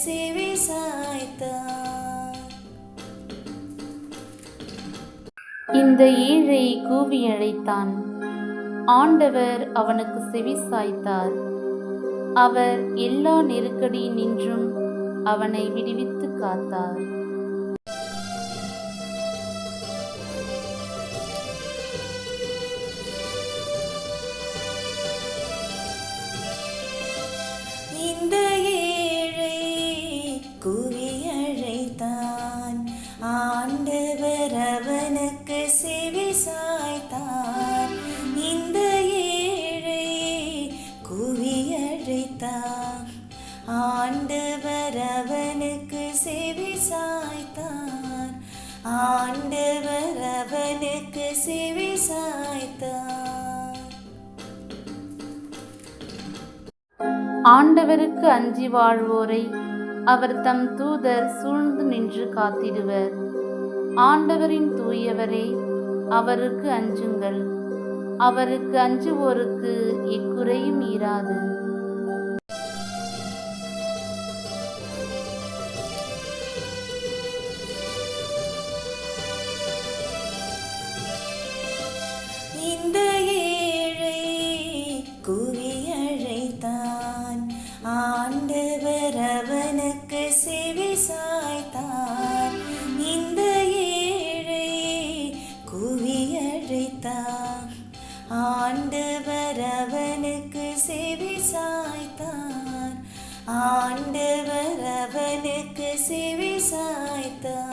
செவி சாய்த்தார். இந்த ஏழை கூவி அழைத்தான். ஆண்டவர் அவனுக்கு செவி சாய்த்தார். அவர் எல்லா நெருக்கடியினின்றும் அவனை விடுவித்து காத்தார். இந்த ஏழை கூவி அழைத்தான். ஆண்டவர் அவனுக்கு செவி சாய்த்தார். இந்த ஏழை கூவி அழைத்தான். ஆண்டவர் அவனுக்கு செவி சாய்த்தார். ஆண்டவர் அவனுக்கு செவி சாய்த்தார். ஆண்டவருக்கு அஞ்சி வாழ்வோரை அவர் தம் தூதர் சூழ்ந்து நின்று காத்திடுவர். ஆண்டவரின் தூயவரே, அவருக்கு அஞ்சுங்கள். அவருக்கு அஞ்சுவோருக்கு எக்குறையும் ஈராது. இந்த ஏழை கூவி அழைத்தான். ஆண்டவர் அவனுக்கு செவி சாய்த்தார். இந்த ஏழை கூவி அழைத்தான். ஆண்டவர் அவனுக்கு செவி சாய்த்தார். ஆண்டவர் அவனுக்கு செவி சாய்த்தார்.